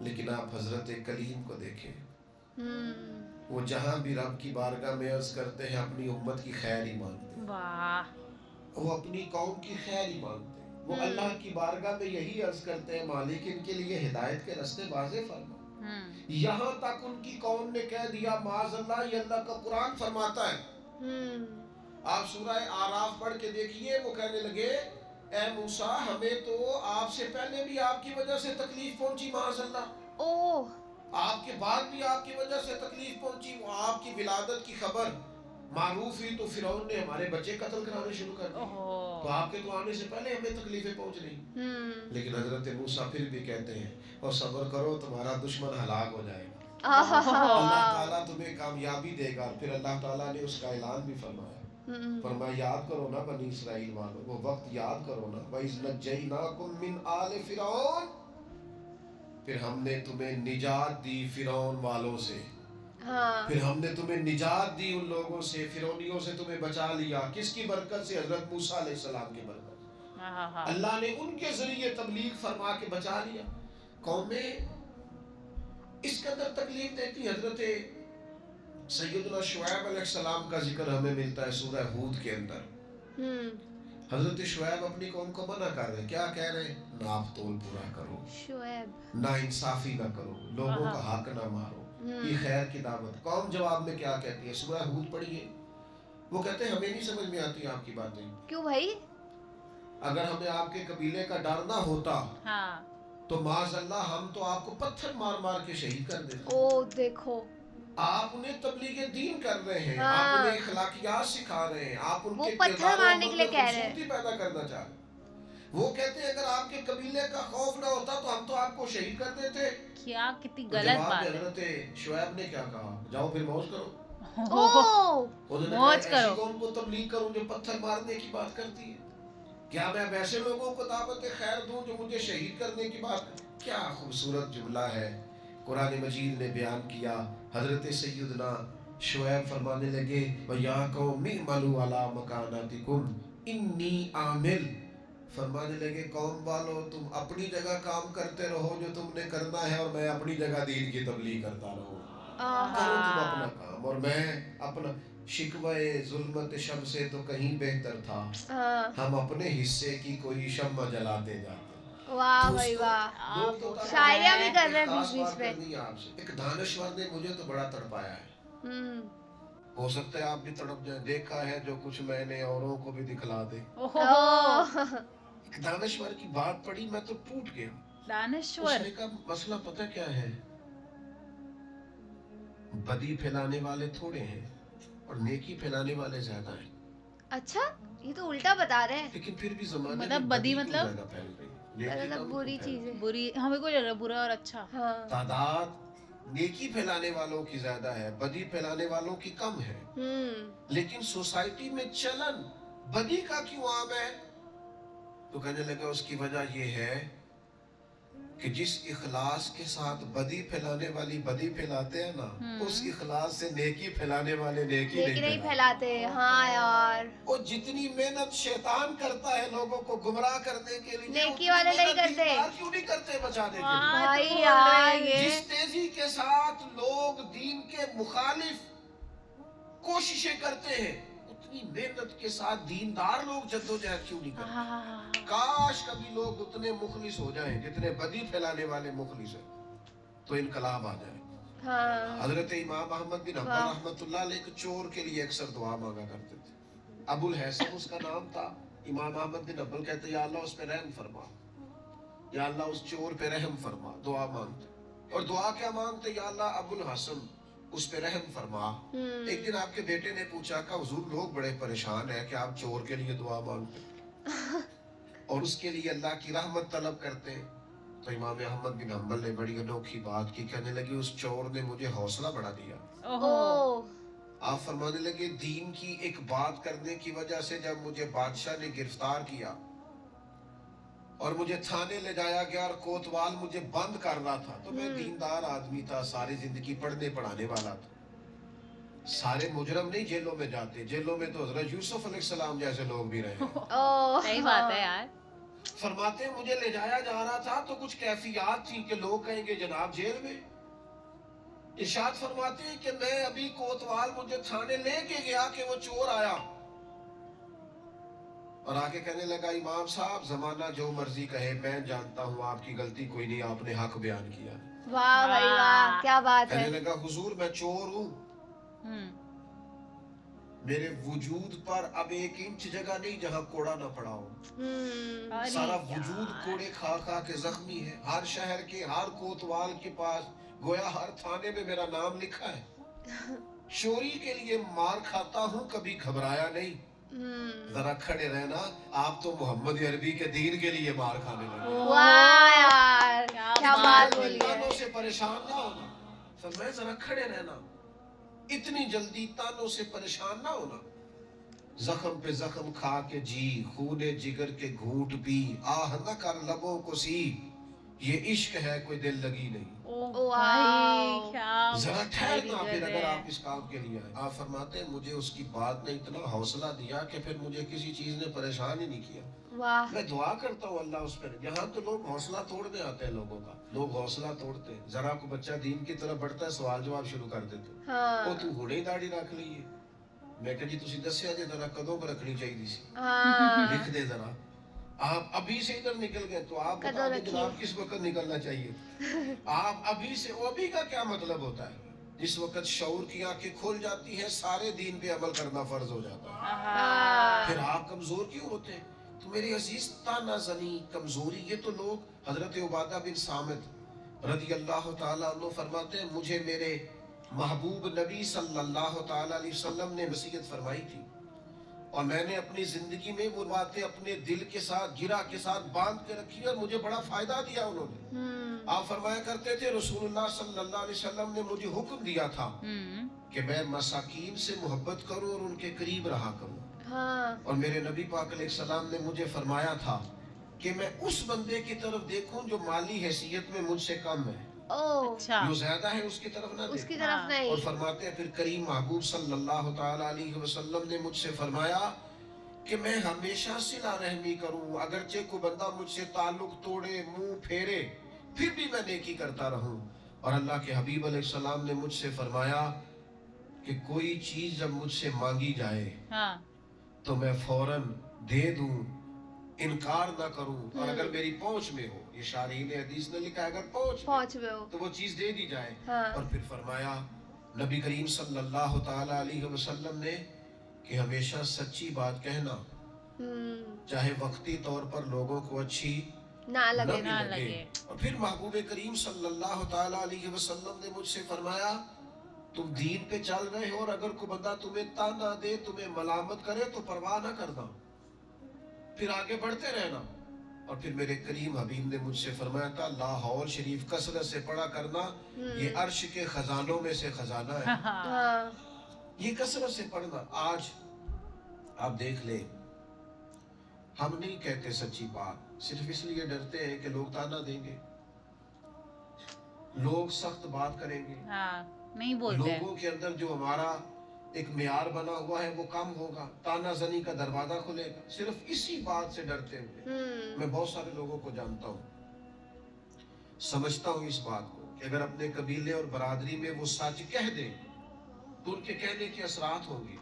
لیکن آپ حضرت کلیم کو دیکھیں، وہ جہاں بھی رب کی بارگاہ میں عرض کرتے ہیں اپنی امت کی خیر ہی مانگتے ہیں، واہ، وہ اپنی قوم کی خیر ہی مانگتے ہیں، وہ اللہ کی بارگاہ میں یہی عرض کرتے ہیں مالک ان کے لیے ہدایت کے راستے واضح فرما۔ یہاں تک ان کی قوم نے کہہ دیا معاذ اللہ، یہ اللہ کا قرآن فرماتا ہے۔ آپ سورہ آراف پڑھ کے دیکھیے، وہ کہنے لگے اے موسیٰ ہمیں تو آپ سے پہلے بھی آپ کی وجہ سے تکلیف پہنچی معاذ اللہ، آپ کے بعد بھی آپ کی وجہ سے تکلیف پہنچی، وہ آپ کی ولادت کی خبر معروف ہوئی تو فرعون نے ہمارے بچے قتل کرانے شروع کر دیے، تو آپ کے تو آنے سے پہلے ہمیں تکلیفیں پہنچ رہی۔ لیکن حضرت موسیٰ پھر بھی کہتے ہیں اور صبر کرو تمہارا دشمن ہلاک ہو جائے گا، اللہ تعالیٰ تمہیں کامیابی دے گا۔ پھر اللہ تعالیٰ نے اس کا اعلان بھی فرمایا، فرمایا یاد کرو نا بنی اسرائیل والوں، وہ وقت یاد کرو نا وَإِذْ نَجَّيْنَاكُمْ مِنْ آلِ فِرْعَوْنَ، پھر ہم نے تمہیں نجات دی فرعون والوں سے، پھر ہم نے تمہیں نجات دی ان لوگوں سے، فرعونیوں سے تمہیں بچا لیا۔ کس کی برکت سے؟ حضرت موسیٰ علیہ السلام کی برکت، اللہ نے ان کے ذریعے تبلیغ فرما کے بچا لیا۔ قومیں اس کے اندر تکلیف دیتی۔ حضرت سیدنا شعیب علیہ السلام کا ذکر ہمیں ملتا ہے سورہ ہود کے اندر۔ حضرت شعیب اپنی قوم کو منع کر رہے ہیں، کیا کہہ رہے ہیں؟ ناپ تول پورا کرو، نا انصافی نہ کرو، لوگوں کا حق نہ مارو، یہ خیر کی دعوت۔ قوم جواب میں کیا کہتی ہے؟ سورہ ہود پڑھیے، وہ کہتے ہیں ہمیں نہیں سمجھ میں آتی آپ کی باتیں۔ کیوں بھائی؟ اگر ہمیں آپ کے قبیلے کا ڈر نہ ہوتا تو معاذ اللہ ہم تو آپ کو پتھر مار مار کے شہید کر دیتے۔ او دیکھو، آپ انہیں تبلیغ دین کر رہے ہیں، آپ انہیں اخلاقیات سکھا رہے ہیں، آپ ان کے پتھر مارنے کے لیے کہہ رہے ہیں، پیدا کرنا چاہ رہے ہیں۔ وہ کہتے ہیں اگر آپ کے قبیلے کا خوف نہ ہوتا تو ہم تو آپ کو شہید کر دیتے۔ کیا کتنی غلط بات ہے۔ حضرت شعیب نے کیا کہا؟ جاؤ پھر موج کرو، موج کرو، ایسی قوم کو تبلیغ کروں جو پتھر مارنے کی بات کرتی ہے؟ کیا میں ویسے لوگوں کو دعوت خیر دوں جو مجھے شہید کرنے کی بات؟ کیا خوبصورت جملہ ہے قرآن مجید نے بیان کیا۔ حضرت سیدنا شعیب فرمانے لگے وَيَا قَوْمِ اعْمَلُوا عَلَىٰ مَكَانَتِكُمْ إِنِّي عَامِلٌ، فرمانے لگے قوم والو تم اپنی جگہ کام کرتے رہو جو تم نے کرنا ہے، اور میں اپنی جگہ دین کی تبلیغ کرتا رہوں۔ کرو تم اپنا کام اور میں اپنا۔ شکوے ظلمت شب سے تو کہیں بہتر تھا، ہم اپنے حصے کی کوئی شمع جلاتے جاتے۔ واہ بھائی واہ، شاعریاں بھی کر رہے ہیں بیچ بیچ میں۔ ایک دانشور نے مجھے تو بڑا تڑپایا ہے، ہو سکتا ہے آپ بھی تڑپ جائیں۔ دیکھا ہے جو کچھ میں نے اوروں کو بھی دکھلا دے۔ ایک دانشور کی بات پڑھی میں تو ٹوٹ گیا۔ دانشور اس نے کہا مسئلہ پتہ کیا ہے؟ بدی پھیلانے والے تھوڑے ہیں اور نیکی پھیلانے والے زیادہ ہیں۔ اچھا، یہ تو الٹا بتا رہے ہیں۔ لیکن پھر بھی زمانے مطلب بدی مطلب بری چیزیں، بری، ہمیں کو لگ رہا ہے برا اور اچھا۔ تعداد نیکی پھیلانے والوں کی زیادہ ہے، بدی پھیلانے والوں کی کم ہے۔ لیکن سوسائٹی میں چلن بدی کا کیوں عام ہے؟ تو کہنے لگا اس کی وجہ یہ ہے کہ جس اخلاص کے ساتھ بدی پھیلانے والی بدی پھیلاتے ہیں نا، اس اخلاص سے نیکی پھیلانے والے نیکی نہیں پھیلاتے۔ ہاں یار، وہ جتنی محنت شیطان کرتا ہے لوگوں کو گمراہ کرنے کے لیے، نیکی والے نہیں کرتے۔ کیوں نہیں کرتے بچانے کے بھائی یار، لیے؟ جس تیزی کے ساتھ لوگ دین کے مخالف کوششیں کرتے ہیں، اتنی محنت کے ساتھ دیندار لوگ جدوجہد کیوں نہیں کرتے؟ کاش کبھی لوگ اتنے مخلص ہو جائیں جتنے بدی پھیلانے والے مخلص ہیں، تو انقلاب آ جائے۔ حضرت امام احمد بن حنبل رحمۃ اللہ علیہ ایک چور کے لیے اکثر دعا مانگا کرتے تھے۔ ابو الحسن اس کا نام تھا۔ امام احمد بن حنبل کہتے یا اللہ اس پہ رحم فرما، یا اللہ اس چور پہ رحم فرما، دعا مانگتے۔ اور دعا کیا مانگتے؟ یا اللہ ابو الحسن اس پہ رحم فرما۔ ایک دن آپ کے بیٹے نے پوچھا کہ حضور لوگ بڑے پریشان ہیں کہ آپ چور کے لیے دعا مانگتے اور اس کے لیے اللہ کی رحمت طلب کرتے ہیں۔ تو امام احمد بن حنبل نے بڑی انوکھی بات کی، کہنے لگے اس چور نے مجھے حوصلہ بڑھا دیا۔ آپ فرمانے لگے دین کی ایک بات کرنے کی وجہ سے جب مجھے بادشاہ نے گرفتار کیا اور مجھے تھانے لے جایا گیا اور کوتوال مجھے بند کر رہا تھا، تو میں دیندار آدمی تھا، ساری زندگی پڑھنے پڑھانے والا تھا۔ سارے مجرم نہیں جیلوں میں جاتے، جیلوں میں تو حضرت یوسف علیہ السلام جیسے لوگ بھی رہے ہیں۔ صحیح بات ہے یار۔ فرماتے ہیں مجھے لے جایا جا رہا تھا تو کچھ کیفیات تھی کہ لوگ کہیں گے جناب جیل میں. ارشاد فرماتے ہیں کہ میں ابھی کوتوال مجھے تھانے لے کے گیا کہ وہ چور آیا اور آگے کہنے لگا امام صاحب زمانہ جو مرضی کہے میں جانتا ہوں آپ کی غلطی کوئی نہیں, آپ نے حق بیان کیا. واہ بھائی واہ, کیا بات ہے. کہنے لگا حضور میں چور ہوں, میرے وجود پر اب 1 انچ جگہ نہیں جہاں کوڑا نہ پڑا ہو. سارا وجود کوڑے کھا کھا کے زخمی ہے. ہر شہر کے ہر کوتوال کے پاس گویا ہر تھانے میں میرا نام لکھا ہے. چوری کے لیے مار کھاتا ہوں, کبھی گھبرایا نہیں. ذرا کھڑے رہنا, آپ تو محمد عربی کے دین کے لیے مار کھانے لگے. واہ یار, کیا بات بولی ہے. تانوں سے پریشان نہ ہونا, فرمایا ذرا کھڑے رہنا, اتنی جلدی تانوں سے پریشان نہ ہونا. زخم پہ زخم کھا کے جی, خونے جگر کے گھونٹ پی, آہ نہ کر لبوں کو سی, یہ عشق ہے کوئی دل لگی نہیں. ذرا ٹھہرنا پھر اگر آپ اس کام کے لیے آئے. آپ فرماتے ہیں مجھے اس کی بات نے اتنا حوصلہ دیا کہ پھر مجھے کسی چیز نے پریشان ہی نہیں کیا. میں دعا کرتا ہوں اللہ اس پر. یہاں تو لوگ حوصلہ توڑنے آتے ہیں, لوگوں کا لوگ حوصلہ توڑتے ہیں. ذرا کو بچہ دین کی طرف بڑھتا ہے سوال جواب شروع کر دیتے, وہ تو ہونے ہی داڑھی رکھ لیے. میں کہ جی تسی دسیا جے ذرا کدوں پر رکھنی چاہیے سی, لکھ دے ذرا. آپ ابھی سے ادھر نکل گئے تو آپ بتا دیں جناب کس وقت نکلنا چاہیے. آپ ابھی سے, وہ ابھی کا کیا مطلب ہوتا ہے؟ جس وقت شعور کی آنکھیں کھل جاتی ہیں سارے دین پہ عمل کرنا فرض ہو جاتا ہے. پھر آپ کمزور کیوں ہوتے ہیں؟ تو میرے عزیز تانا زنی, کمزوری, یہ تو لوگ حضرت عبادہ بن صامت رضی اللہ تعالیٰ عنہ فرماتے ہیں مجھے میرے محبوب نبی صلی اللہ تعالیٰ علیہ وسلم نے وصیت فرمائی تھی اور میں نے اپنی زندگی میں وہ باتیں اپنے دل کے ساتھ گرہ کے ساتھ باندھ کے رکھی اور مجھے بڑا فائدہ دیا انہوں نے. آپ فرمایا کرتے تھے رسول اللہ صلی اللہ علیہ وسلم نے مجھے حکم دیا تھا کہ میں مساکین سے محبت کروں اور ان کے قریب رہا کروں. اور میرے نبی پاک علیہ السلام نے مجھے فرمایا تھا کہ میں اس بندے کی طرف دیکھوں جو مالی حیثیت میں مجھ سے کم ہے, جو زیادہ ہے اس کی طرف نہ دیکھوں. اور فرماتے ہیں پھر کریم محبوب صلی اللہ تعالی علیہ وسلم نے مجھ سے فرمایا کہ میں ہمیشہ صلہ رحمی کروں, اگرچہ کوئی بندہ مجھ سے تعلق توڑے, منہ پھیرے, پھر بھی میں نیکی کرتا رہوں. اور اللہ کے حبیب علیہ السلام نے مجھ سے فرمایا کہ کوئی چیز جب مجھ سے مانگی جائے تو میں فوراً دے دوں, انکار نہ کروں, اور اگر میری پہنچ میں ہو, یہ شارحین حدیث نے لکھا ہے اگر پہنچ میں ہو تو وہ چیز دے دی جائے. اور پھر فرمایا نبی کریم صلی اللہ تعالی علیہ وسلم نے کہ ہمیشہ سچی بات کہنا, چاہے وقتی طور پر لوگوں کو اچھی نہ لگے. اور پھر محبوب کریم صلی اللہ تعالی علیہ وسلم نے مجھ سے فرمایا تم دین پہ چل رہے ہو اور اگر کوئی بندہ تمہیں تانا دے, تمہیں ملامت کرے تو پرواہ نہ کرنا, پھر آگے بڑھتے رہنا. اور پھر میرے کریم حبیب نے مجھ سے فرمایا تھا لا حول شریف کثرت سے پڑھا کرنا, یہ عرش کے خزانوں میں سے خزانہ ہے, یہ کثرت سے پڑھنا. آج آپ دیکھ لیں ہم نہیں کہتے سچی بات, صرف اس لیے ڈرتے ہیں کہ لوگ تانا دیں گے, لوگ سخت بات کریں گے, نہیں بولتے. لوگوں کے اندر جو ہمارا ایک معیار بنا ہوا ہے وہ کم ہوگا, تانا زنی کا دروازہ کھلے گا. صرف اسی بات سے ڈرتے ہوئے میں بہت سارے لوگوں کو جانتا ہوں, سمجھتا ہوں اس بات کو کہ اگر اپنے قبیلے اور برادری میں وہ سچ کہہ دیں تو ان کے کہنے کے اثرات ہوں گے,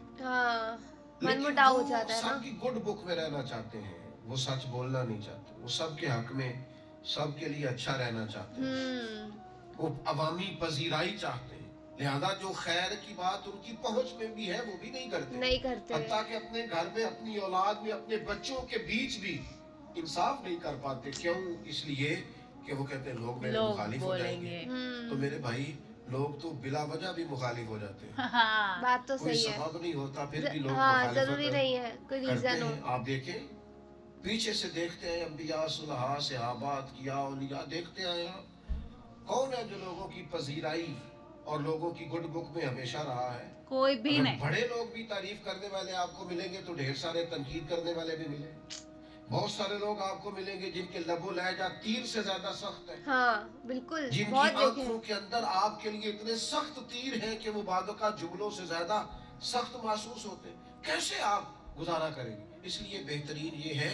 لیکن وہ سب کی گڈ بک میں رہنا چاہتے ہیں, وہ سچ بولنا نہیں چاہتے, وہ سب کے حق میں سب کے لیے اچھا رہنا چاہتے ہیں, وہ عوامی پذیرائی چاہتے ہیں. لہذا جو خیر کی بات ان کی پہنچ میں بھی ہے وہ بھی نہیں کرتے. حتیٰ کہ اپنے گھر میں, اپنی اولاد میں, اپنے بچوں کے بیچ بھی انصاف نہیں کر پاتے. کیوں؟ اس لیے کہ وہ کہتے ہیں لوگ میرے مخالف ہو جائیں گے. تو میرے بھائی لوگ تو بلا وجہ بھی مخالف ہو جاتے ہیں, بات تو کوئی صحیح ہے, سبب نہیں ہوتا پھر بھی لوگ مخالفت ضروری نہیں ہے کوئی ریزن ہو. آپ دیکھیں پیچھے سے دیکھتے ہیں انبیاء, صلحاء, صحابہ, اتقیاء, اولیاء, دیکھتے ہیں کون ہے جو لوگوں کی پذیرائی اور لوگوں کی گڈ بک میں ہمیشہ رہا ہے؟ کوئی بھی نہیں. بڑے لوگ بھی تعریف کرنے والے آپ کو ملیں گے تو ڈھیر سارے تنقید کرنے والے بھی ملیں. بہت سارے لوگ آپ کو ملیں گے جن کے لب و لہجہ تیر سے زیادہ سخت ہے, بالکل, جن کی آنکھوں کے اندر آپ کے لیے اتنے سخت تیر ہیں کہ وہ بعد اوقات جملوں سے زیادہ سخت محسوس ہوتے ہیں. کیسے آپ گزارا کریں گے؟ اس لیے بہترین یہ ہے